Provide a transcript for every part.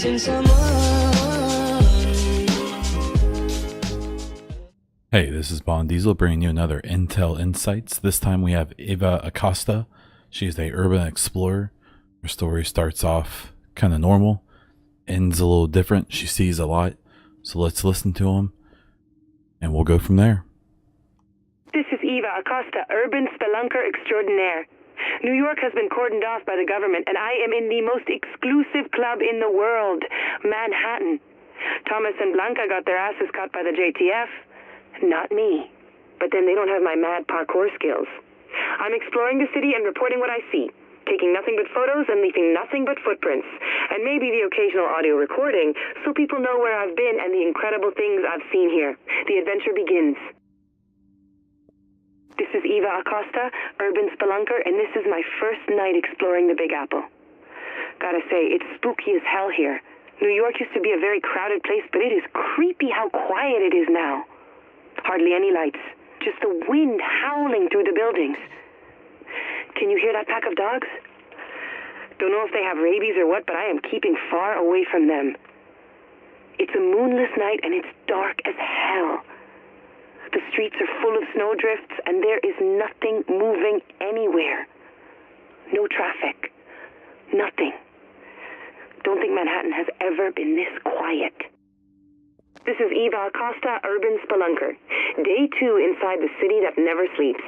missing someone. Hey, this is Bond Diesel bringing you another Intel Insights. This time we have Eva Acosta. She's a urban explorer. Her story starts off kind of normal, ends a little different. She sees a lot. So let's listen to him and we'll go from there. This is Eva Acosta, urban spelunker extraordinaire. New York has been cordoned off by the government, and I am in the most exclusive club in the world, Manhattan. Thomas and Blanca got their asses cut by the JTF. Not me. But then they don't have my mad parkour skills. I'm exploring the city and reporting what I see, taking nothing but photos and leaving nothing but footprints, and maybe the occasional audio recording, so people know where I've been and the incredible things I've seen here. The adventure begins. This is Eva Acosta, urban spelunker, and this is my first night exploring the Big Apple. Gotta say, it's spooky as hell here. New York used to be a very crowded place, but it is creepy how quiet it is now. Hardly any lights, just the wind howling through the buildings. Can you hear that pack of dogs? Don't know if they have rabies or what, but I am keeping far away from them. It's a moonless night and it's dark as hell. The streets are full of snowdrifts and there is nothing moving anywhere. No traffic. Nothing. Don't think Manhattan has ever been this quiet. This is Eva Acosta, urban spelunker. Day 2 inside the city that never sleeps.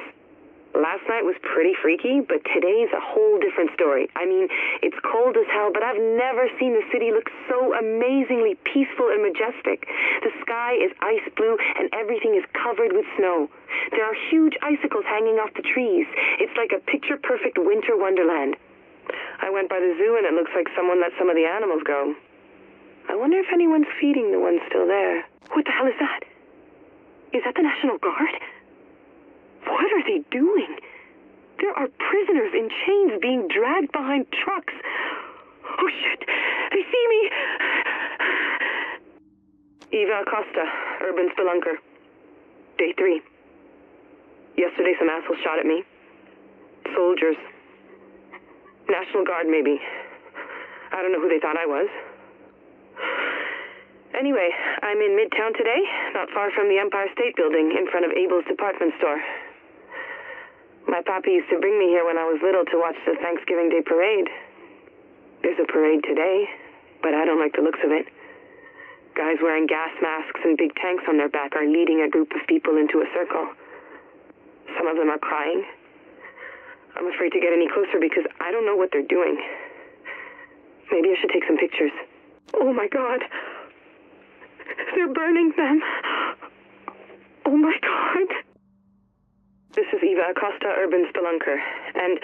Last night was pretty freaky, but today's a whole different story. I mean, it's cold as hell, but I've never seen the city look so amazingly peaceful and majestic. The sky is ice blue and everything is covered with snow. There are huge icicles hanging off the trees. It's like a picture-perfect winter wonderland. I went by the zoo and it looks like someone let some of the animals go. I wonder if anyone's feeding the ones still there. What the hell is that? Is that the National Guard? What are they doing? There are prisoners in chains being dragged behind trucks. Oh shit, they see me! Eva Acosta, urban spelunker. Day 3. Yesterday some assholes shot at me. Soldiers. National Guard, maybe. I don't know who they thought I was. Anyway, I'm in Midtown today, not far from the Empire State Building, in front of Abel's department store. My papi used to bring me here when I was little to watch the Thanksgiving Day parade. There's a parade today, but I don't like the looks of it. Guys wearing gas masks and big tanks on their back are leading a group of people into a circle. Some of them are crying. I'm afraid to get any closer because I don't know what they're doing. Maybe I should take some pictures. Oh my God. They're burning them. Oh my God. This is Eva Acosta, urban spelunker, and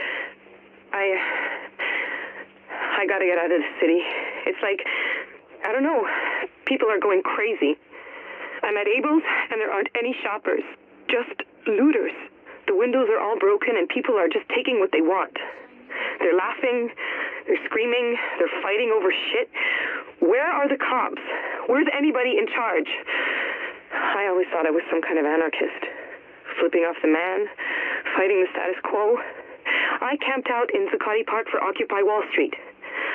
I gotta get out of the city. It's like, I don't know, people are going crazy. I'm at Abel's and there aren't any shoppers, just looters. The windows are all broken and people are just taking what they want. They're laughing, they're screaming, they're fighting over shit. Where are the cops? Where's anybody in charge? I always thought I was some kind of anarchist. Flipping off the man, fighting the status quo. I camped out in Zuccotti Park for Occupy Wall Street.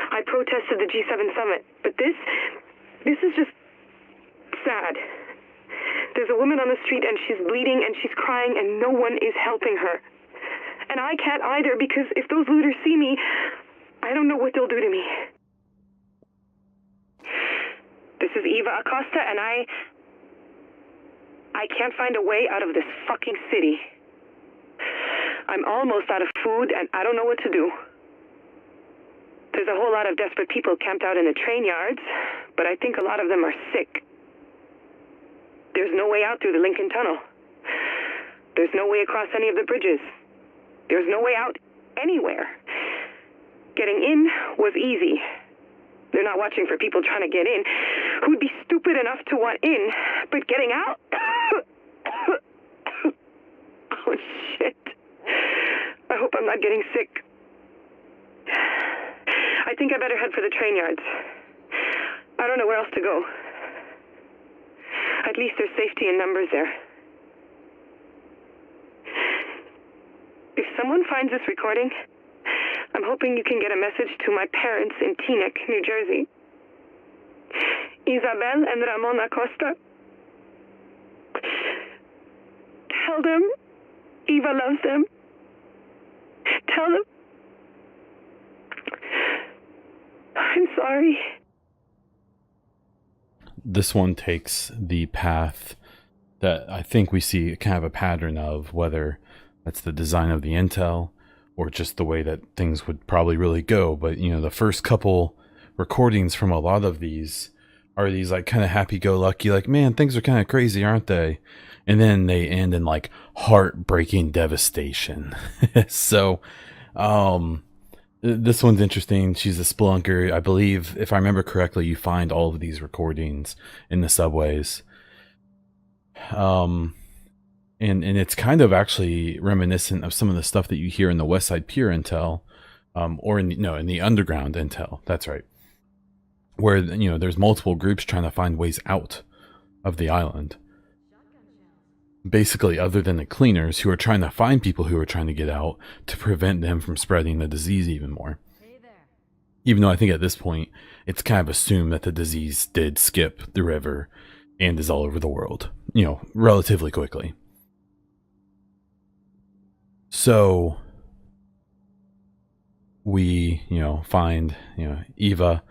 I protested the G7 summit, but this is just sad. There's a woman on the street and she's bleeding and she's crying and no one is helping her. And I can't either because if those looters see me, I don't know what they'll do to me. This is Eva Acosta and I can't find a way out of this fucking city. I'm almost out of food and I don't know what to do. There's a whole lot of desperate people camped out in the train yards, but I think a lot of them are sick. There's no way out through the Lincoln Tunnel. There's no way across any of the bridges. There's no way out anywhere. Getting in was easy. They're not watching for people trying to get in who'd be stupid enough to want in, but getting out? Oh, shit. I hope I'm not getting sick. I think I better head for the train yards. I don't know where else to go. At least there's safety in numbers there. If someone finds this recording, I'm hoping you can get a message to my parents in Teaneck, New Jersey. Isabel and Ramon Acosta. Tell them Eva loves them. Tell them I'm sorry. This one takes the path that I think we see kind of a pattern of, whether that's the design of the intel or just the way that things would probably really go. But, you know, the first couple recordings from a lot of these are these like kind of happy-go-lucky, like, man, things are kind of crazy, aren't they? And then they end in like heartbreaking devastation. So, this one's interesting. She's a spelunker. I believe, if I remember correctly, you find all of these recordings in the subways. And it's kind of actually reminiscent of some of the stuff that you hear in the West Side Pier intel, or in the underground intel. That's right, where there's multiple groups trying to find ways out of the island. Basically, other than the cleaners, who are trying to find people who are trying to get out to prevent them from spreading the disease even more. Even though I think at this point, it's kind of assumed that the disease did skip the river and is all over the world, relatively quickly. So we, find, Eva,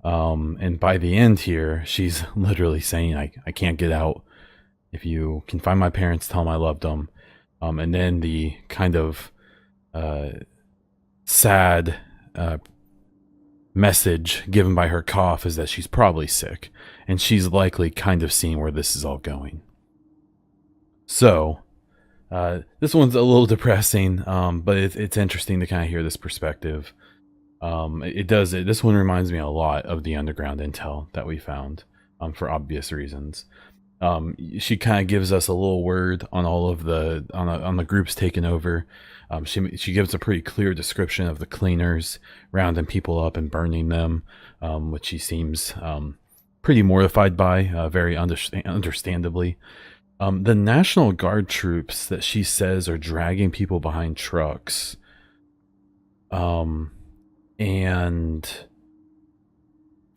and by the end here, she's literally saying, I can't get out. If you can find my parents, tell them I loved them. And then the kind of sad message given by her cough is that she's probably sick. And she's likely kind of seeing where this is all going. So, this one's a little depressing, but it's interesting to kind of hear this perspective. This one reminds me a lot of the underground intel that we found, for obvious reasons. She kind of gives us a little word on all of on the groups taken over. She gives a pretty clear description of the cleaners rounding people up and burning them, which she seems pretty mortified by, very understandably. The National Guard troops that she says are dragging people behind trucks, and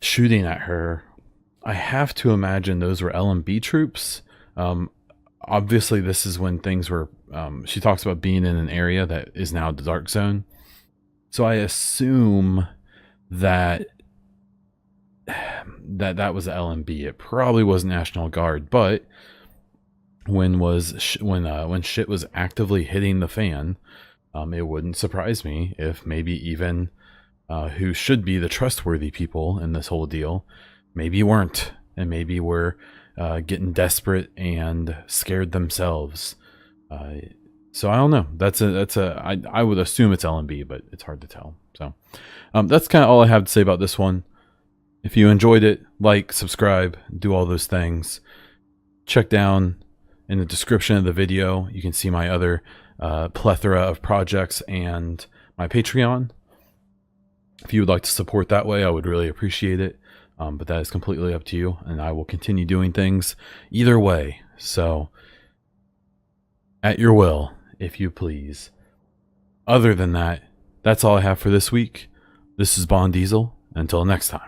shooting at her. I have to imagine those were LMB troops. Obviously, this is when things were... she talks about being in an area that is now the dark zone. So I assume that that was LMB. It probably was National Guard, but when shit was actively hitting the fan, it wouldn't surprise me if maybe even who should be the trustworthy people in this whole deal maybe weren't, and maybe were getting desperate and scared themselves. So I don't know. I would assume it's LMB, but it's hard to tell. So that's kind of all I have to say about this one. If you enjoyed it, like, subscribe, do all those things. Check down in the description of the video. You can see my other plethora of projects and my Patreon. If you would like to support that way, I would really appreciate it. But that is completely up to you, and I will continue doing things either way. So, at your will, if you please. Other than that, that's all I have for this week. This is Bond Diesel. Until next time.